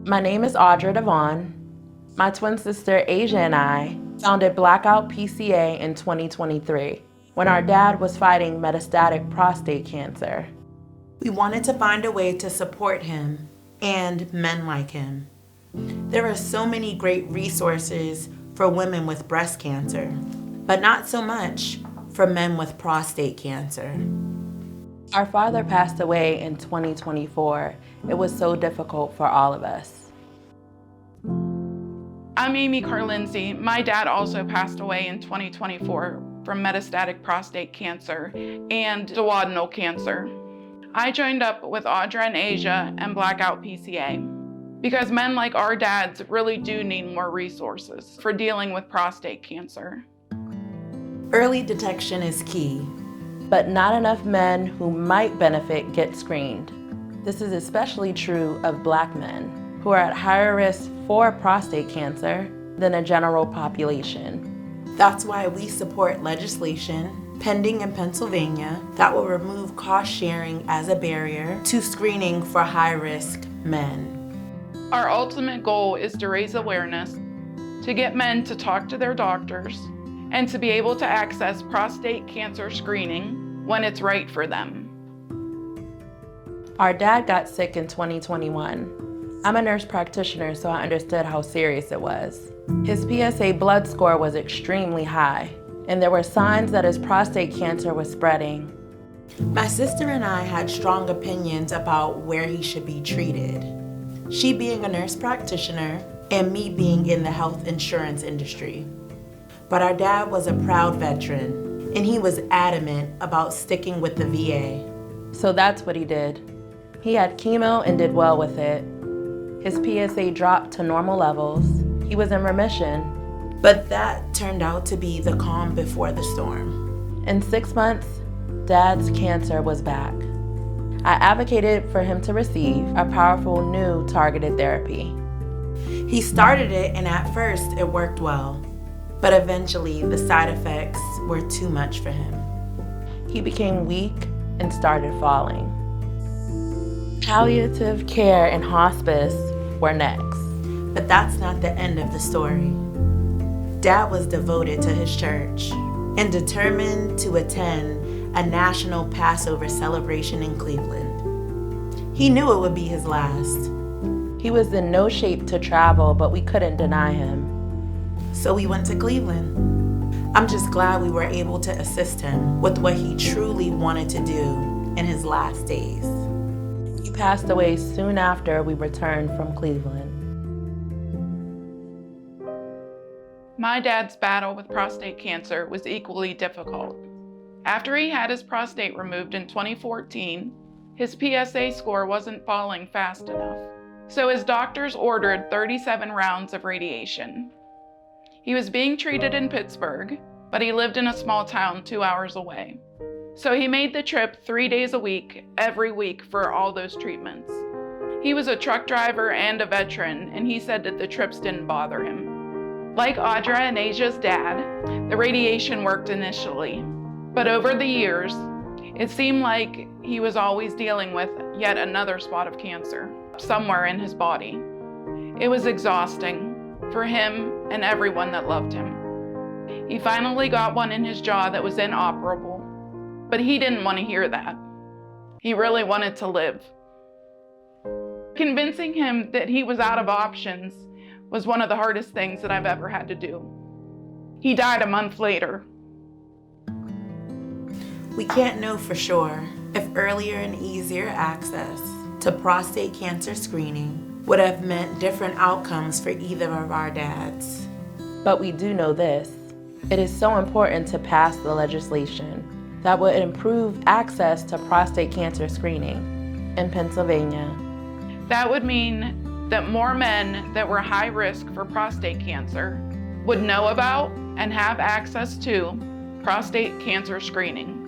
My name is Audra and My twin sister Asia and I founded Blackout PCA in 2023 when our dad was fighting metastatic prostate cancer. We wanted to find a way to support him and men like him. There are so many great resources for women with breast cancer, but not so much for men with prostate cancer. Our father passed away in 2024. It was so difficult for all of us. I'm Amy Carlindsey. My dad also passed away in 2024 from metastatic prostate cancer and duodenal cancer. I joined up with Audra and Asia and Blackout PCA because men like our dads really do need more resources for dealing with prostate cancer. Early detection is key. But not enough men who might benefit get screened. This is especially true of Black men, who are at higher risk for prostate cancer than a general population. That's why we support legislation pending in Pennsylvania that will remove cost sharing as a barrier to screening for high-risk men. Our ultimate goal is to raise awareness, to get men to talk to their doctors, and to be able to access prostate cancer screening when it's right for them. Our dad got sick in 2021. I'm a nurse practitioner, so I understood how serious it was. His PSA blood score was extremely high, and there were signs that his prostate cancer was spreading. My sister and I had strong opinions about where he should be treated. She being a nurse practitioner, and me being in the health insurance industry. But our dad was a proud veteran, and he was adamant about sticking with the VA. So that's what he did. He had chemo and did well with it. His PSA dropped to normal levels. He was in remission. But that turned out to be the calm before the storm. In 6 months, Dad's cancer was back. I advocated for him to receive a powerful new targeted therapy. He started it, and at first it worked well. But eventually, the side effects were too much for him. He became weak and started falling. Palliative care and hospice were next. But that's not the end of the story. Dad was devoted to his church and determined to attend a national Passover celebration in Cleveland. He knew it would be his last. He was in no shape to travel, but we couldn't deny him. So we went to Cleveland. I'm just glad we were able to assist him with what he truly wanted to do in his last days. He passed away soon after we returned from Cleveland. My dad's battle with prostate cancer was equally difficult. After he had his prostate removed in 2014, his PSA score wasn't falling fast enough. So his doctors ordered 37 rounds of radiation. He was being treated in Pittsburgh, but he lived in a small town 2 hours away. So he made the trip 3 days a week, every week for all those treatments. He was a truck driver and a veteran, and he said that the trips didn't bother him. Like Audra and Asia's dad, the radiation worked initially, but over the years, it seemed like he was always dealing with yet another spot of cancer somewhere in his body. It was exhausting for him and everyone that loved him. He finally got one in his jaw that was inoperable, but he didn't want to hear that. He really wanted to live. Convincing him that he was out of options was one of the hardest things that I've ever had to do. He died a month later. We can't know for sure if earlier and easier access to prostate cancer screening would have meant different outcomes for either of our dads. But we do know this. It is so important to pass the legislation that would improve access to prostate cancer screening in Pennsylvania. That would mean that more men that were high risk for prostate cancer would know about and have access to prostate cancer screening.